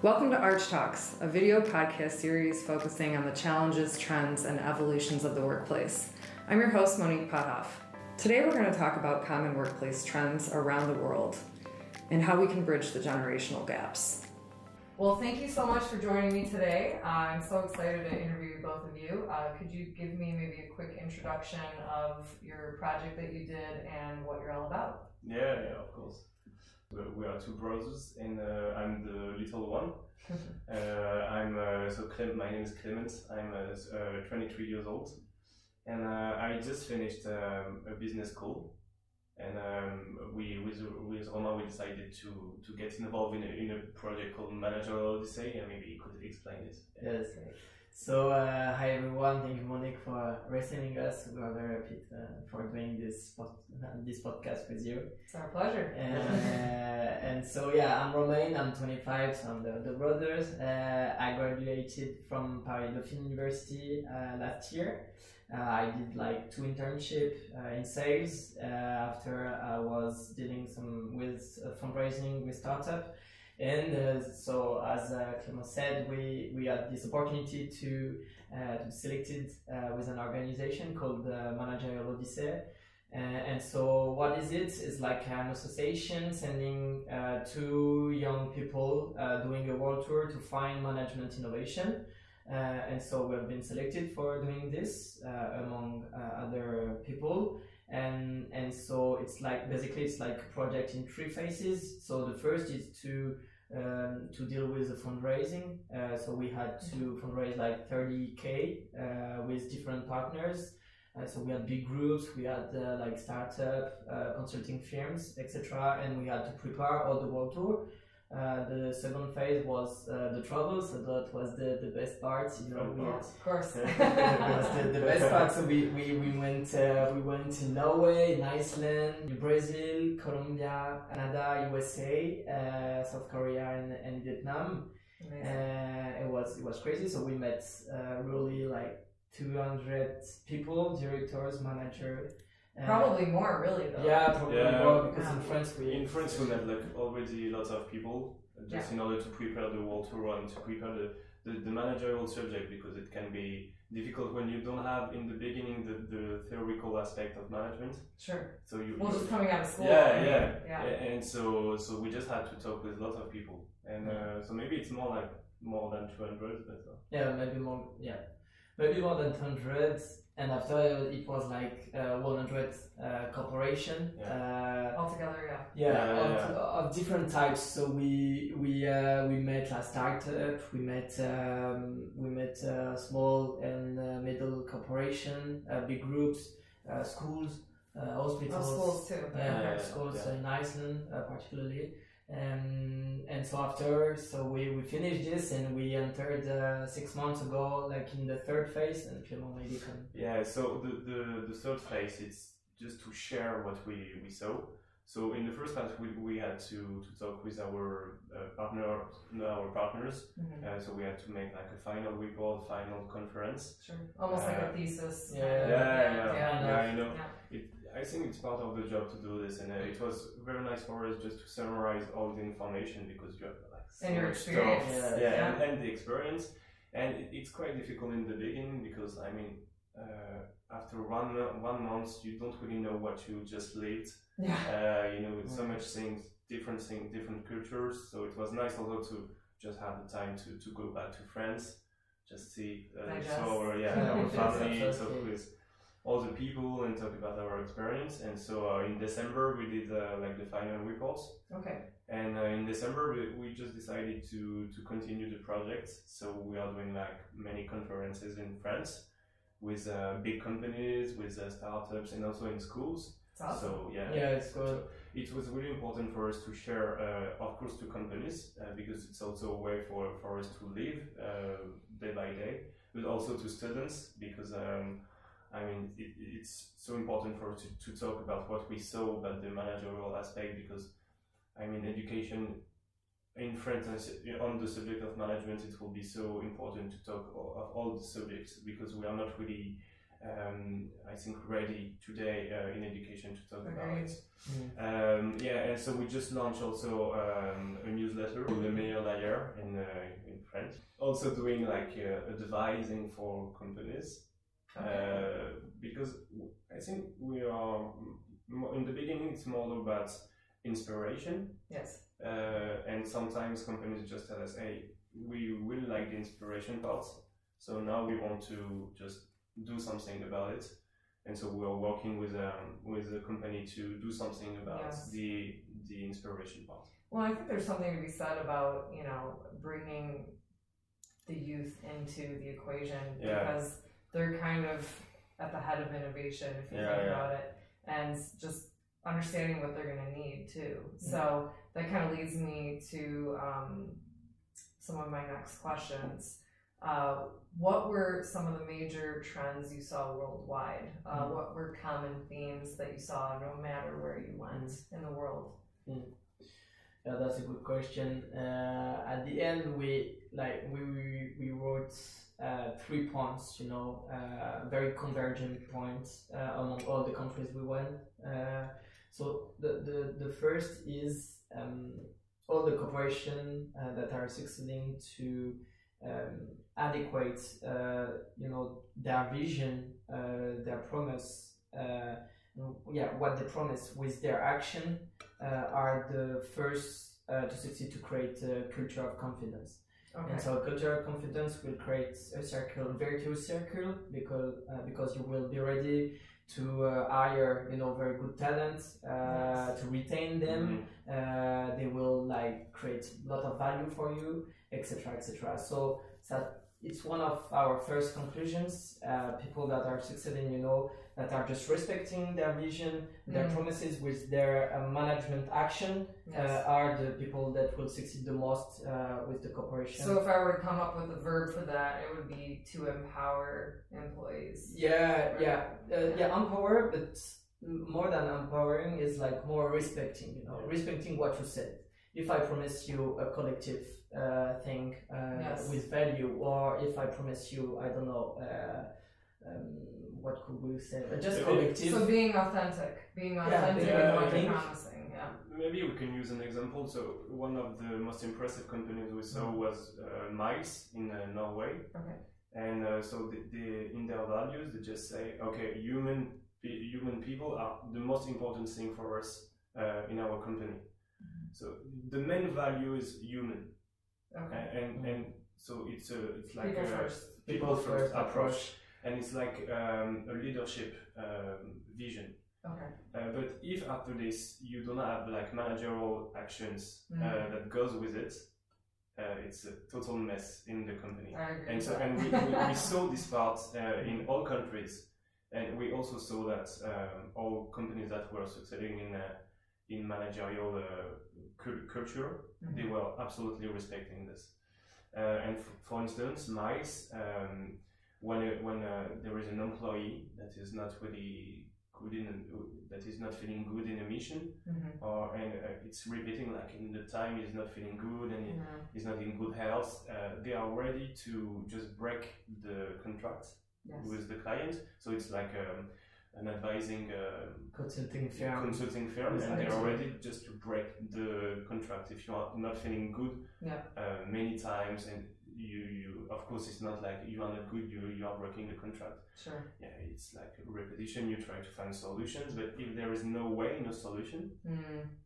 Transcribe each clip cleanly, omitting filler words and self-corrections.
Welcome to ARCH Talks, a video podcast series focusing on the challenges, trends, and evolutions of the workplace. I'm your host, Monique Pothoff. Today we're going to talk about common workplace trends around the world and how we can bridge the generational gaps. Well, thank you so much for joining me today. I'm so excited to interview both of you. Could you give me maybe a quick introduction of your project that you did and what you're all about? Yeah, of course. We are two brothers, and I'm the little one. My name is Clement. I'm 23 years old, and I just finished a business school. And with Romain, we decided to get involved in a project called Managériale. And maybe you could explain it. Yes. So, hi everyone. Thank you, Monique, for receiving us. We are very happy for doing this podcast with you. It's our pleasure. And so, yeah, I'm Romain. I'm 25. So I'm the brothers. I graduated from Paris Dauphine University last year. I did like 2 internships in sales after I was dealing with fundraising with startup. And so, as Clément said, we had this opportunity to be selected with an organization called Managériale. And so, what is it? It's like an association sending 2 young people doing a world tour to find management innovation. And so, we have been selected for doing this among other people. And so it's like a project in 3 phases. So the first is to deal with the fundraising. So we had to fundraise like 30K with different partners. So we had big groups, we had like startup, consulting firms, etc. And we had to prepare all the world tour. The second phase was the travel, so that was the best part. Of course. It was the best part. So we went to Norway, Iceland, Brazil, Colombia, Canada, USA, South Korea, and Vietnam. It was crazy. So we met really like 200 people, directors, managers. Probably more, really, though. Yeah, probably more, because in France we met like already lots of people just in order to prepare the world tour and to prepare the managerial subject, because it can be difficult when you don't have in the beginning the theoretical aspect of management. Sure. So just coming out of school. Yeah. And so we just had to talk with lots of people, and so maybe it's more than 200, but maybe more than 200. And after it was like 100 corporation altogether, of different types. So we met a startup, we met small and middle corporation, big groups, schools, hospitals, schools too. Schools in Iceland particularly. And so after, we finished this and we entered 6 months ago, like in the 3rd phase, and Clément maybe can. Yeah, so the 3rd phase, it's just to share what we saw. So in the first phase, we had to talk with our partners. Mm-hmm. So we had to make like a final report, final conference. Sure, almost like a thesis. I know. Yeah. I think it's part of the job to do this, and it was very nice for us just to summarize all the information, because you have like and your experience, and the experience, and it's quite difficult in the beginning, because I mean, after 1 month, you don't really know what you just lived. With so much things, different cultures. So it was nice also to just have the time to go back to France, just see our family, talk with all the people and talk about our experience. And so in December we did the final reports. Okay. And in December we just decided to continue the project. So we are doing like many conferences in France with big companies, with startups, and also in schools. That's awesome. So it's good. It was really important for us to share, of course, to companies, because it's also a way for us to live day by day, but also to students, because it's so important for us to talk about what we saw about the managerial aspect, because education in France on the subject of management, it will be so important to talk of all the subjects, because we are not really I think, ready today in education to talk about it. And so we just launched also a newsletter called Managériale in French. Also doing like advising for companies, because I think we are, in the beginning it's more about inspiration. Yes. And sometimes companies just tell us, hey, we really like the inspiration part, so now we want to just do something about it. And so we are working with a company to do something about the inspiration part. Well, I think there's something to be said about, you know, bringing the youth into the equation, because they're kind of at the head of innovation, if you think about it, and just understanding what they're going to need too. So that kind of leads me to some of my next questions. What were some of the major trends you saw worldwide? What were common themes that you saw no matter where you went in the world? Yeah, that's a good question. At the end, we wrote 3 points, you know, very convergent points among all the countries we went. So the first is all the corporations that are succeeding to adequate, you know, their vision, their promise, what they promise with their action, are the first to succeed to create a culture of confidence. And so a culture of confidence will create a circle, virtuous circle, because you will be ready to hire, you know, very good talents, to retain them. They will like create a lot of value for you, etc., etc. So it's one of our first conclusions. People that are succeeding, you know, that are just respecting their vision, their promises with their management action, are the people that will succeed the most with the corporation. So if I were to come up with a verb for that, it would be to empower employees. Empower, but more than empowering is like more respecting, you know, respecting what you said. If I promise you a collective thing with value, or if I promise you, I don't know, what could we say? Just collective. So being authentic with what you're promising. Maybe we can use an example. So one of the most impressive companies we saw was Mice in Norway. And so they in their values, they just say, okay, human people are the most important thing for us in our company. So the main value is human. And so it's like people first approach. And it's like a leadership vision. But if after this you don't have like managerial actions that goes with it, it's a total mess in the company. And so we saw this part in all countries, and we also saw that all companies that were succeeding in managerial culture, they were absolutely respecting this. And for instance, Mice. When there is an employee that is not really good that is not feeling good in a mission, and it's repeating like in the time he's not feeling good and he's not in good health, they are ready to just break the contract with the client. So it's like an advising consulting firm, and they are ready just to break the contract if you are not feeling good many times, and you of course it's not like you are not good, you are breaking the contract. It's like a repetition. You try to find solutions, but if there is no solution,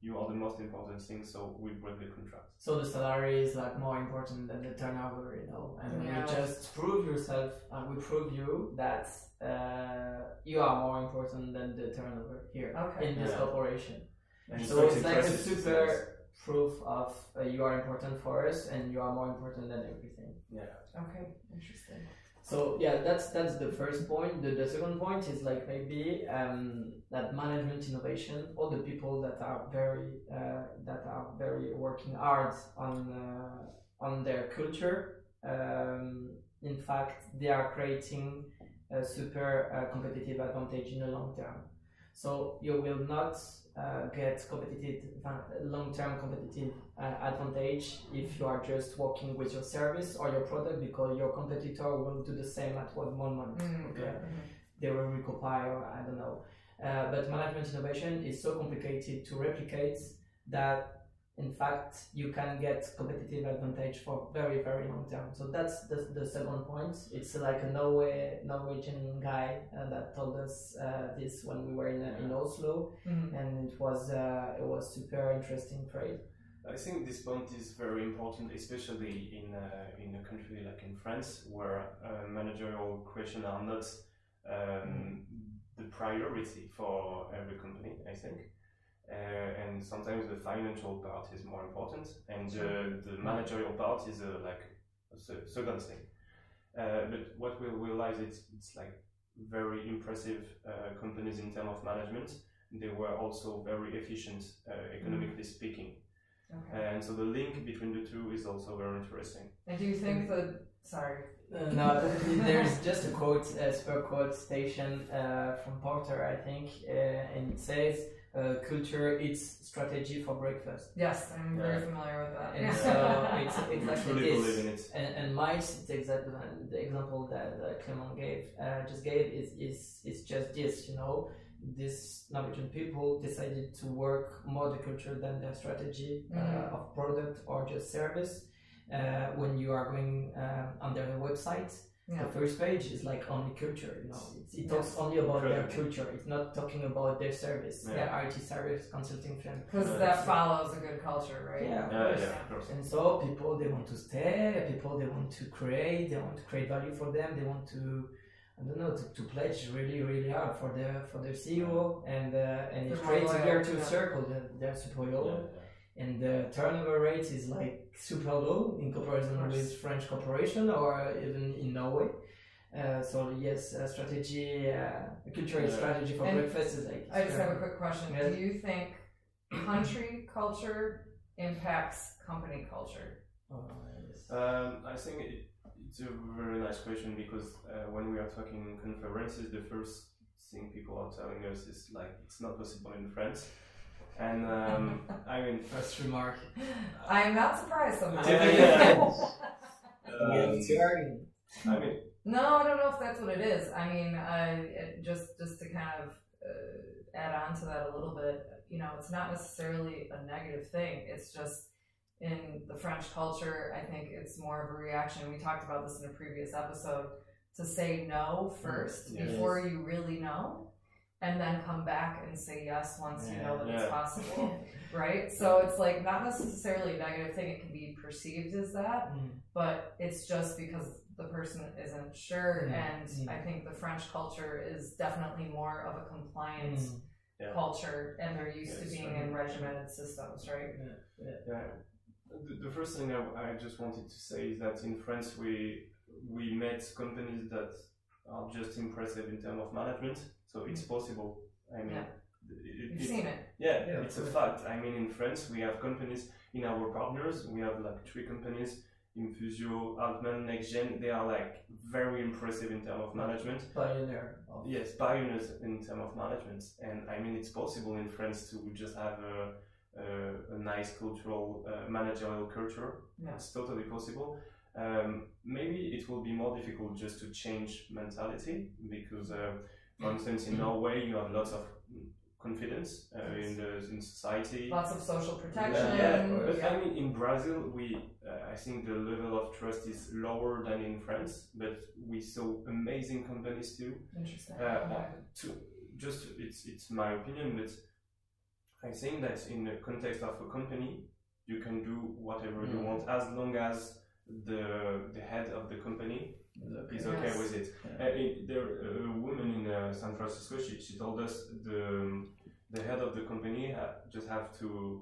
you are the most important thing, so we break the contract. So the salary is like more important than the turnover, you know, and you just prove yourself, and we prove you that you are more important than the turnover here in this corporation. And so it's like a super proof of you are important for us and you are more important than everything. Interesting. So that's the first point. The second point is like maybe that management innovation, all the people that are very working hard on their culture, in fact they are creating a super competitive advantage in the long term. So you will not get long-term competitive advantage if you are just working with your service or your product, because your competitor will do the same at one moment. they will recopy, or I don't know. But management innovation is so complicated to replicate that in fact you can get competitive advantage for very, very long term. So that's the second point. It's like a Norwegian guy that told us this when we were in Oslo, and it was super interesting trade. I think this point is very important, especially in a country like in France, where managerial questions are not the priority for every company, I think. And sometimes the financial part is more important, and the managerial part is like a second thing. But what we realize, it's like very impressive companies in terms of management. They were also very efficient, economically speaking. Okay. And so the link between the two is also very interesting. And do you think that, sorry. No, there's just a quote, a super quote station from Porter, I think, and it says, culture eats strategy for breakfast. Yes, I'm very familiar with that. And so it's exactly truly this. believe in it. And Mike's, it's exactly the example that Clément just gave is just this, you know. These Norwegian people decided to work more the culture than their strategy of product or just service. When you are going on their website, the first page is like only culture, you know. It talks only about their culture. It's not talking about their service, their IT service consulting firm. Because that follows a good culture, right? Yeah, of course. And so people, they want to stay, people, they want to create value for them, they want to, I don't know, to pledge really, really hard for their CEO, and it creates a virtuous circle. They're super loyal, and the turnover rate is like super low in comparison with French corporation or even in Norway. So yes, strategy, cultural strategy for breakfast is like. I just have a quick question. Do you think country culture impacts company culture? I think it's a very nice question, because when we are talking conferences, the first thing people are telling us is like it's not possible in France. And I mean, first remark. I am not surprised somehow. I mean, no, I don't know if that's what it is. I mean, just to kind of add on to that a little bit, you know, it's not necessarily a negative thing. It's just in the French culture, I think it's more of a reaction. We talked about this in a previous episode, to say no first before you really know, and then come back and say yes once you know that it's possible, right? So it's like not necessarily a negative thing. It can be perceived as that, but it's just because the person isn't sure. And I think the French culture is definitely more of a compliant culture, and they're used to being in regimented systems, right? The first thing I just wanted to say is that in France we met companies that are just impressive in terms of management, so it's possible. I mean, you've seen it. It's a fact. I mean, in France we have companies, in our partners we have like 3 companies, Infusio, Altman, NextGen. They are like very impressive in terms of management. Pioneers in terms of management. And I mean, it's possible in France to just have a nice cultural managerial culture. It's totally possible. Maybe it will be more difficult just to change mentality, because for instance in Norway you have lots of confidence in society, lots of social protection. But I mean in Brazil I think the level of trust is lower than in France, but we saw amazing companies too. Interesting. It's my opinion, but I think that in the context of a company, you can do whatever you want, as long as the head of the company is okay with it. A woman in San Francisco, she told us the head of the company just have to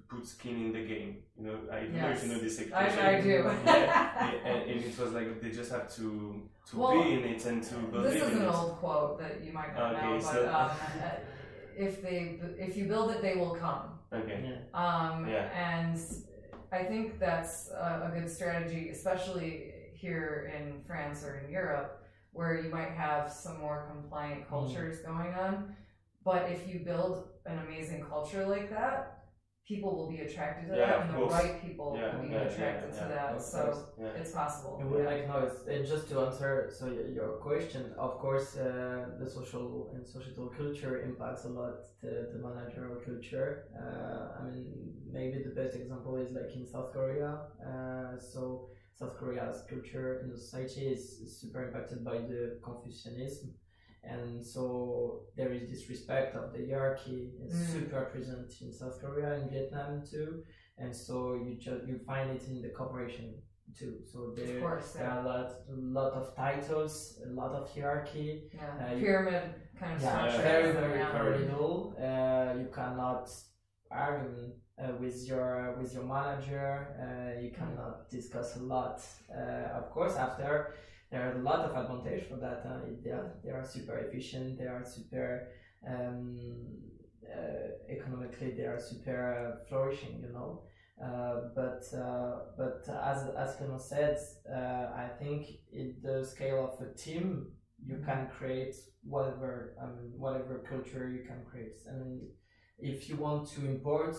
put skin in the game. You know, I don't know if you know this expression. I do. And it was like they just have to be in it and to believe in it. This is an old quote that you might not know, but if you build it, they will come. And I think that's a good strategy, especially here in France or in Europe, where you might have some more compliant cultures going on. But if you build an amazing culture like that, people will be attracted to that, and the right people will be attracted to that. So it's possible. And and just to answer your question, of course, the social and societal culture impacts a lot the managerial culture. I mean, maybe the best example is like in South Korea. So South Korea's culture in the society is super impacted by the Confucianism. And so there is this respect of the hierarchy. It's super present in South Korea and Vietnam too, and so you find it in the corporation too. So there are a lot of titles, a lot of hierarchy. Pyramid kind of structure. Very pyramidal. You cannot argue with your manager. You cannot discuss a lot. Of course, after. There are a lot of advantage for that. They are super efficient. They are super economically. They are super flourishing. You know. But as Clément said, I think in the scale of a team, you can create whatever culture you can create. I mean, if you want to import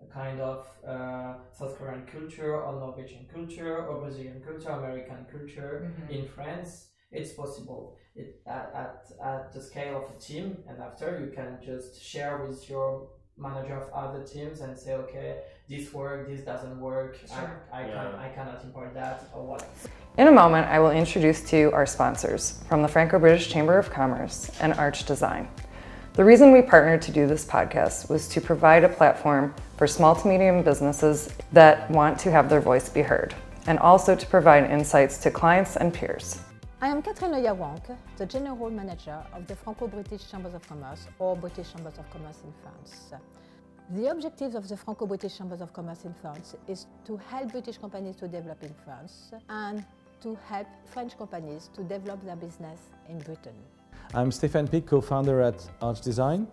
a kind of South Korean culture or Norwegian culture or Brazilian culture, American culture in France, it's possible. At the scale of a team, and after you can just share with your manager of other teams and say, okay, this works, this doesn't work, I cannot import that, or what. In a moment, I will introduce to you our sponsors from the Franco-British Chamber of Commerce and ARCH.DESIGN. The reason we partnered to do this podcast was to provide a platform for small to medium businesses that want to have their voice be heard, and also to provide insights to clients and peers. I am Catherine Leyawank, the General Manager of the Franco-British Chamber of Commerce, or British Chambers of Commerce in France. The objectives of the Franco-British Chambers of Commerce in France is to help British companies to develop in France and to help French companies to develop their business in Britain. I'm Stéphane Pic, co-founder at ARCH.DESIGN.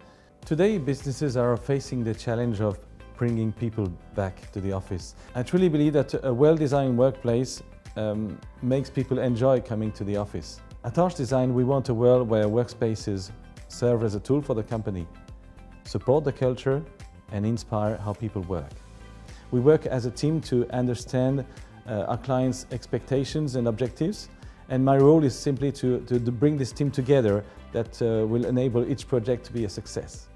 Today, businesses are facing the challenge of bringing people back to the office. I truly believe that a well-designed workplace makes people enjoy coming to the office. At ARCH.DESIGN, we want a world where workspaces serve as a tool for the company, support the culture, and inspire how people work. We work as a team to understand our clients' expectations and objectives, and my role is simply to bring this team together that will enable each project to be a success.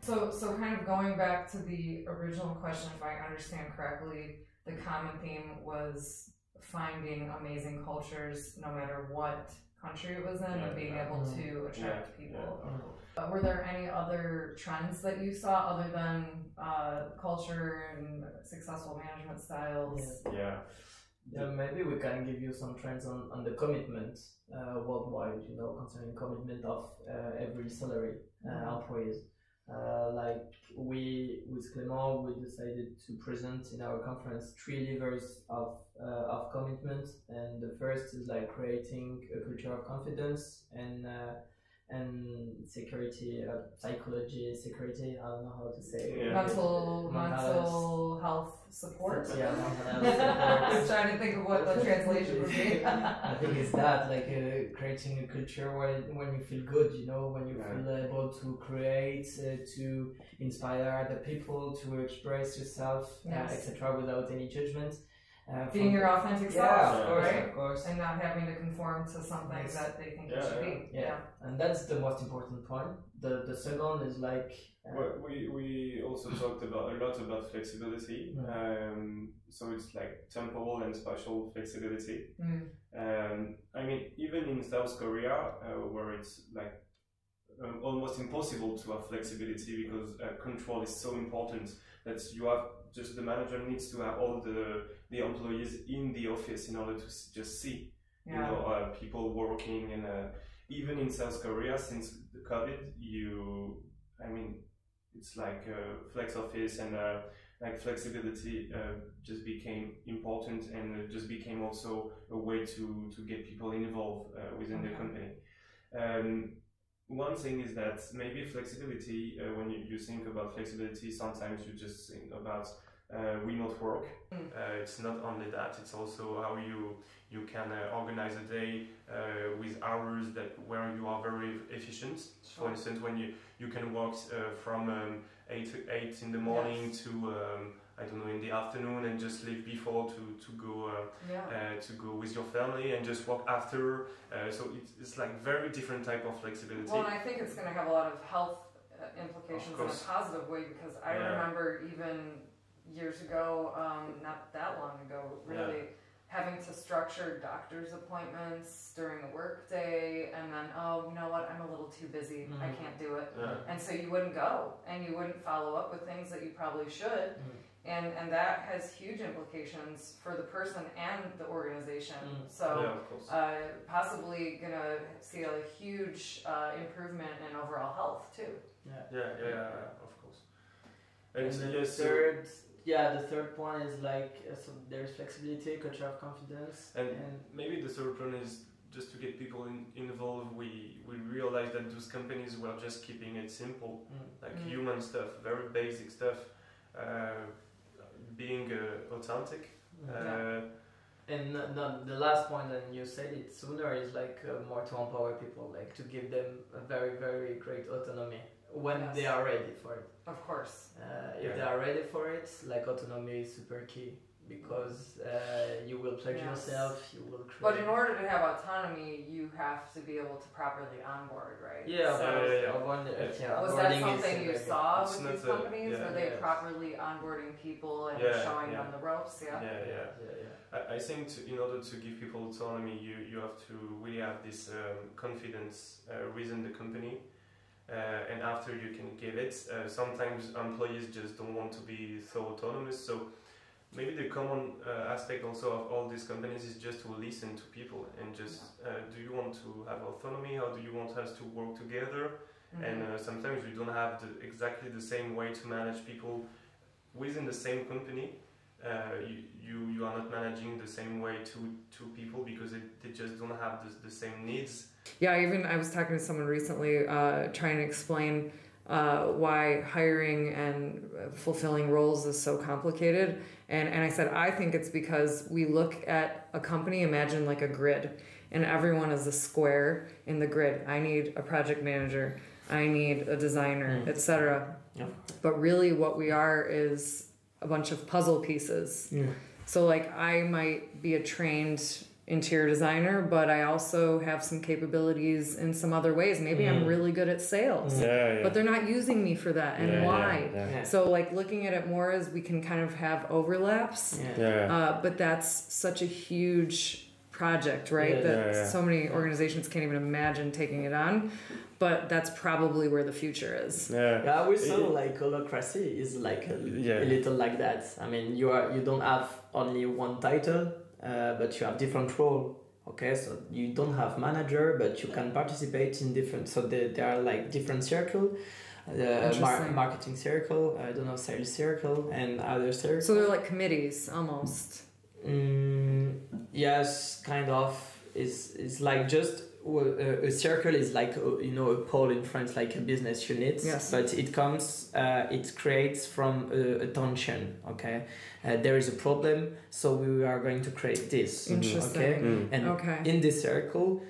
So kind of going back to the original question, if I understand correctly, the common theme was finding amazing cultures no matter what country it was in, and being able to attract people. Were there any other trends that you saw other than culture and successful management styles? Maybe we can give you some trends on the commitment worldwide, you know, concerning commitment of every salary employees. Like with Clément, we decided to present in our conference 3 levers of commitment, and the first is like creating a culture of confidence and security, psychology, security, I don't know how to say. Mental health support? Yeah, mental health support. I was trying to think of what the translation would be. I think it's that, like creating a culture when you feel good, you know, when you feel able to create, to inspire other people, to express yourself, etc., without any judgment. Being your authentic self, right? Of course. And not having to conform to something that they think it should be. And that's the most important point. The second is like... we also talked a lot about flexibility. So it's like temporal and spatial flexibility. I mean, even in South Korea, where it's like almost impossible to have flexibility because control is so important that you have just the manager needs to have all the employees in the office in order to just see you know people working. And even in South Korea, since the COVID, I mean, it's like flex office and like flexibility just became important, and it just became also a way to get people involved within the company. One thing is that maybe flexibility, when you think about flexibility, sometimes you just think about remote work. It's not only that; it's also how you can organize a day with hours where you are very efficient. Sure. For instance, when you can work from 8 in the morning to I don't know, in the afternoon, and just leave before to go with your family and just work after. So it's like very different type of flexibility. Well, and I think it's going to have a lot of health implications in a positive way, because I remember even years ago, not that long ago, really, having to structure doctor's appointments during the workday, and then, oh, you know what, I'm a little too busy, I can't do it. And so you wouldn't go, and you wouldn't follow up with things that you probably should. And that has huge implications for the person and the organization. So possibly going to see a huge improvement in overall health too. Of course. And the third point is like, so there's flexibility, culture of confidence. And maybe the third point is just to get people involved. We realize that those companies were just keeping it simple, like human stuff, very basic stuff. Being authentic. And the last point, and you said it sooner, is like more to empower people, like to give them a very, very great autonomy when they are ready for it. Of course. If they are ready for it, like autonomy is super key, because you will pledge yourself, you will create. But in order to have autonomy, you have to be able to properly onboard, right? Was that something you saw with these companies? Were they properly onboarding people and showing them the ropes? I think in order to give people autonomy, you have to really have this confidence within the company. And after you can give it, sometimes employees just don't want to be so autonomous. So maybe the common aspect also of all these companies is just to listen to people and just do you want to have autonomy? How do you want us to work together? And sometimes we don't have exactly the same way to manage people within the same company. You are not managing the same way to people because they just don't have the same needs. Yeah, I was talking to someone recently trying to explain why hiring and fulfilling roles is so complicated. And I said, I think it's because we look at a company, imagine like a grid, and everyone is a square in the grid. I need a project manager, I need a designer, etc. But really what we are is a bunch of puzzle pieces. So like I might be a trained interior designer, but I also have some capabilities in some other ways. Maybe I'm really good at sales, but they're not using me for that. And why? So like looking at it more as we can kind of have overlaps, but that's such a huge project, right? That so many organizations can't even imagine taking it on. But that's probably where the future is. I would say like holacracy is like a little like that. I mean, you don't have only one title, but you have different role. Okay, so you don't have manager, but you can participate in different. So there are like different circle, marketing circle, I don't know, sales circle, and other circles. So they're like committees almost. Yes, kind of. It's like just. A circle is like a pole in France, like a business unit, but it creates from a tension. Okay, there is a problem, so we are going to create this. Interesting. And in this circle,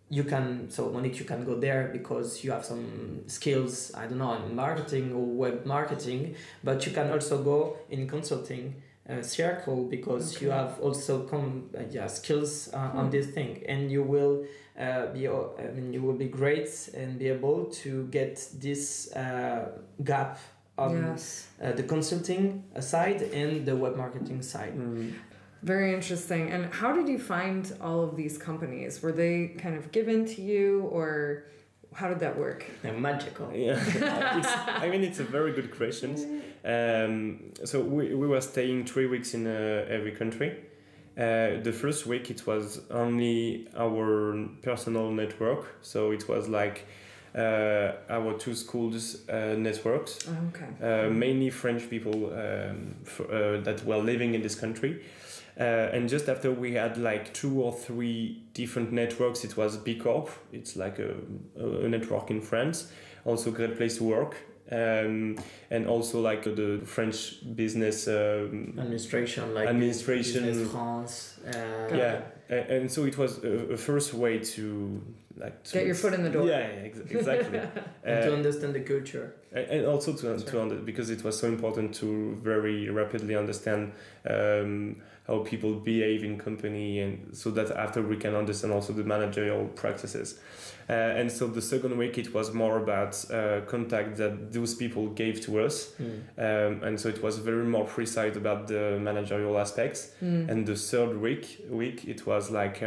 you can. So Monique, you can go there because you have some skills. I don't know, in marketing or web marketing, but you can also go in consulting. Circle because you have also skills on this thing, and you will be great and be able to get this gap on the consulting side and the web marketing side. Very interesting. And how did you find all of these companies? Were they kind of given to you, or how did that work? They're magical. It's a very good question. So we were staying 3 weeks in every country. The first week it was only our personal network. So it was like our two schools' networks. Mainly French people that were living in this country. And just after we had like 2 or 3 different networks, it was B Corp. It's like a network in France. Also great place to work. and also like the French business administration, like Business France. And so it was a first way to get your foot in the door. Yeah, exactly. And to understand the culture. And also because it was so important to very rapidly understand how people behave in company, and so that after we can understand also the managerial practices. And so the second week it was more about contact that those people gave to us, and so it was very more precise about the managerial aspects. And the third week it was like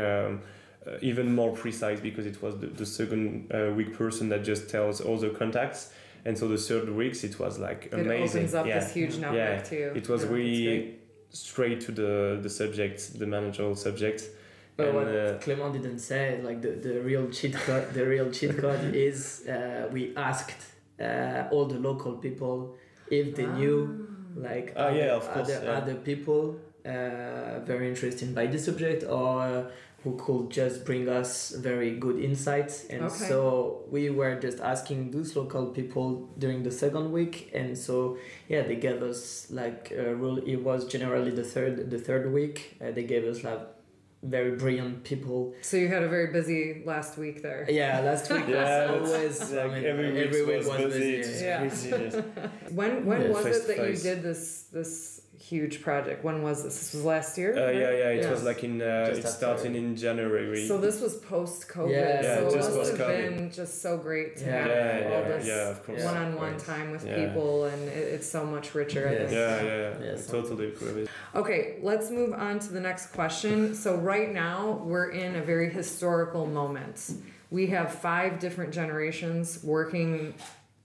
even more precise, because it was the second week person that just tells all the contacts. And so the third weeks it was like amazing. It opens up this huge network too. It was really straight to the subject, the managerial subject. But what Clément didn't say, like the real cheat code, is we asked all the local people if they knew like other people very interested by the subject, or who could just bring us very good insights. And so we were just asking those local people during the second week, and so they gave us like a rule. It was generally the third week. They gave us like very brilliant people. So you had a very busy last week there. Yeah, last week was always. Like every week was busy. When was it that you did this huge project? When was this? This was last year? It was like in it started in January. So this was post-COVID. So it must have been just so great to have all this one-on-one time with people, and it's so much richer. Totally agree. Okay, let's move on to the next question. So right now we're in a very historical moment. We have 5 different generations working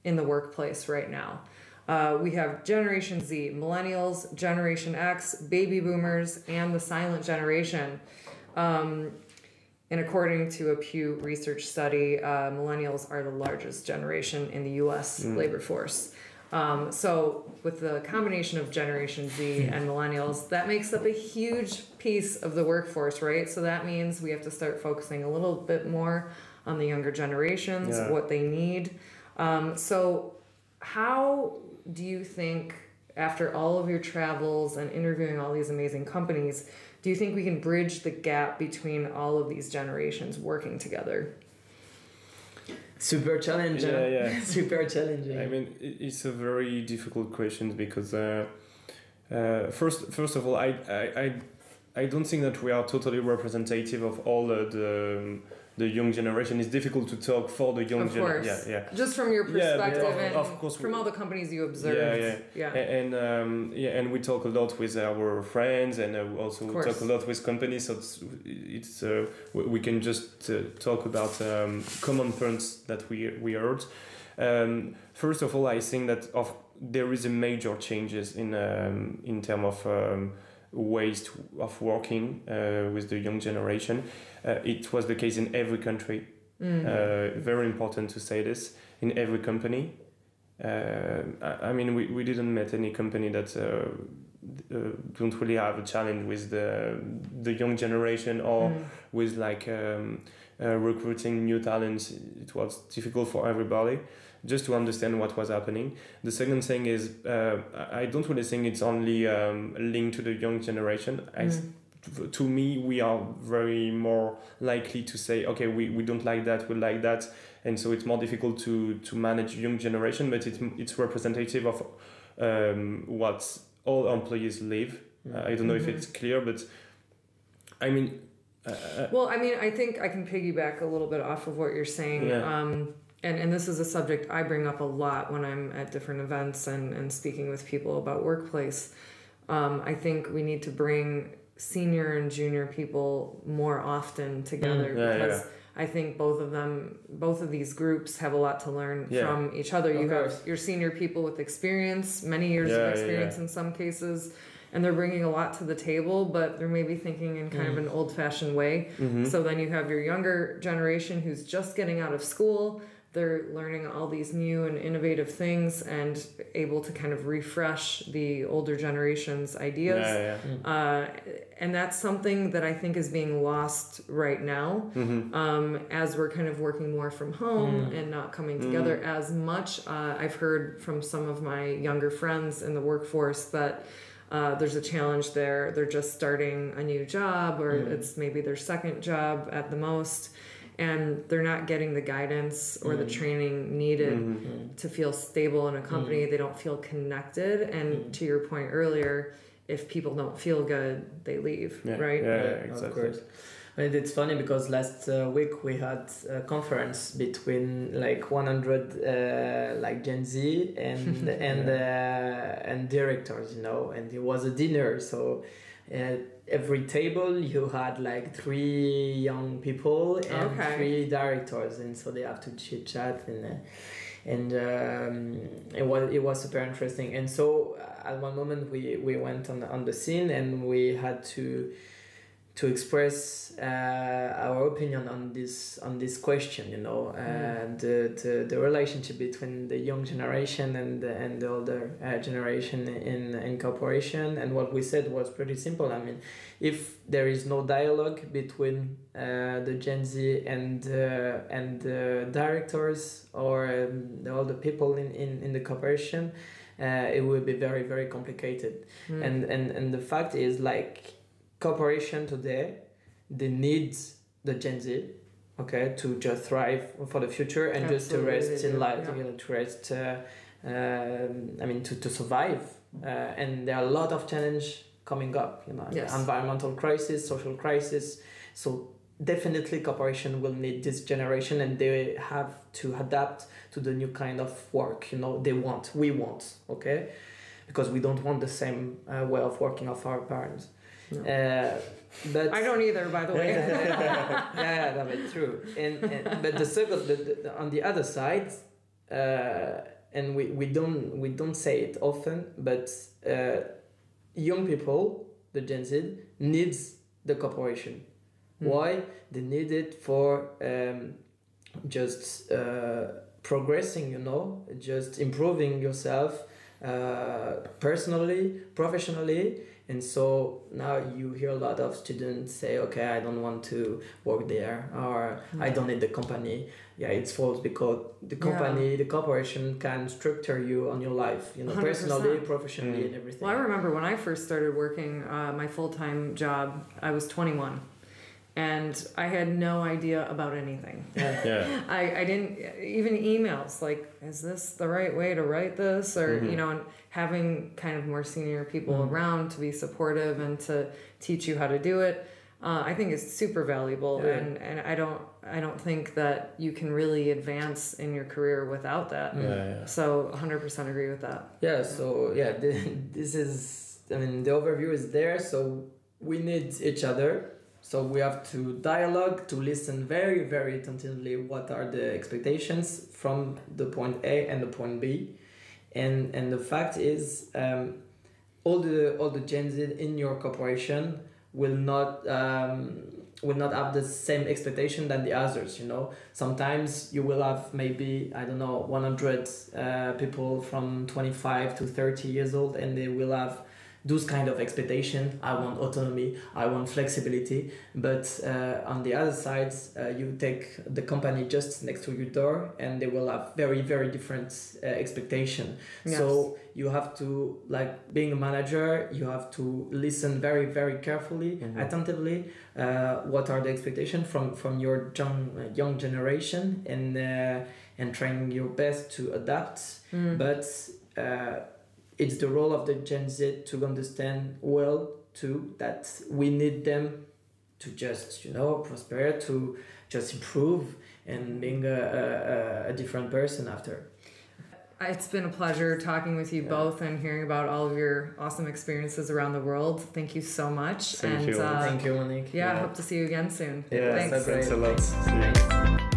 in the workplace right now. We have Generation Z, Millennials, Generation X, Baby Boomers, and the Silent Generation. And according to a Pew Research study, Millennials are the largest generation in the U.S. labor force. So with the combination of Generation Z and Millennials, that makes up a huge piece of the workforce, right? So that means we have to start focusing a little bit more on the younger generations, what they need. So how do you think, after all of your travels and interviewing all these amazing companies, do you think we can bridge the gap between all of these generations working together? Super challenging. Super challenging. I mean, it's a very difficult question, because first of all, I don't think that we are totally representative of all the young generation. It's difficult to talk for the young generation. Just from your perspective, and of course from all the companies you observe. And we talk a lot with our friends, and also we talk a lot with companies. So it's we can just talk about common points that we heard. First of all, I think that there is a major changes in terms of ways of working with the young generation. It was the case in every country. Very important to say this, in every company. I mean, we didn't meet any company that don't really have a challenge with the young generation, or with like recruiting new talents. It was difficult for everybody just to understand what was happening. The second thing is, I don't really think it's only linked to the young generation. To me, we are very more likely to say, okay, we don't like that, we like that. And so it's more difficult to manage young generation, but it's representative of what all employees live. I don't know if it's clear, but I mean... well, I mean, I think I can piggyback a little bit off of what you're saying. And this is a subject I bring up a lot when I'm at different events and speaking with people about workplace. I think we need to bring senior and junior people more often together, because I think both of these groups have a lot to learn from each other. You have your senior people with experience, many years of experience in some cases, and they're bringing a lot to the table, but they're maybe thinking in kind of an old-fashioned way. So then you have your younger generation who's just getting out of school. they're learning all these new and innovative things and able to kind of refresh the older generation's ideas. And that's something that I think is being lost right now, as we're kind of working more from home and not coming together as much. I've heard from some of my younger friends in the workforce that there's a challenge there. They're just starting a new job, or it's maybe their second job at the most, and they're not getting the guidance or the training needed to feel stable in a company. They don't feel connected. And to your point earlier, if people don't feel good, they leave, right? Yeah, exactly. Of course. And it's funny because last week we had a conference between like 100 like Gen Z and and directors, you know, and it was a dinner. So every table you had like 3 young people and 3 directors, and so they have to chit chat and it was super interesting. And so at one moment we went on the scene and we had to express our opinion on this question, you know, and the relationship between the young generation and the older generation in corporation. And what we said was pretty simple. I mean, if there is no dialogue between the Gen Z and the directors or the older people in the corporation, it will be very, very complicated. And the fact is, like, corporation today, they need the Gen Z, okay, to just thrive for the future and just to rest in life, you know, to rest, I mean, to survive. And there are a lot of challenge coming up, you know, environmental crisis, social crisis. So definitely corporation will need this generation, and they have to adapt to the new kind of work, you know, we want, okay? Because we don't want the same way of working of our parents. No. But I don't either, by the way. That's true. But the second, on the other side, and we don't say it often, but young people, the Gen Z, needs the corporation. Why? They need it for just progressing, you know, just improving yourself personally, professionally. And so now you hear a lot of students say, okay, I don't want to work there, or I don't need the company. Yeah, it's false, because the company, the corporation can structure you on your life, you know, 100%. Personally, professionally, and everything. Well, I remember when I first started working my full-time job, I was 21. And I had no idea about anything. I didn't, even emails, like, is this the right way to write this? Or, you know, and having kind of more senior people around to be supportive and to teach you how to do it, I think is super valuable. And I don't think that you can really advance in your career without that. So 100% agree with that. This is, I mean, the overview is there. So we need each other. So we have to dialogue, to listen very, very attentively what are the expectations from the point A and the point B. And the fact is, all the Gen Z in your corporation will not have the same expectation than the others, you know. Sometimes you will have maybe, I don't know, 100 people from 25 to 30 years old, and they will have those kind of expectation. I want autonomy, I want flexibility. But on the other side, you take the company just next to your door, and they will have very, very different expectation. Yes. So you have to, like, being a manager, you have to listen very, very carefully, attentively, what are the expectations from your young generation, and trying your best to adapt. But it's the role of the Gen Z to understand well too that we need them to just, you know, prosper, to just improve and being a different person after. It's been a pleasure talking with you both and hearing about all of your awesome experiences around the world. Thank you so much. Thank you, Monique. I hope to see you again soon. Yeah, thanks a lot.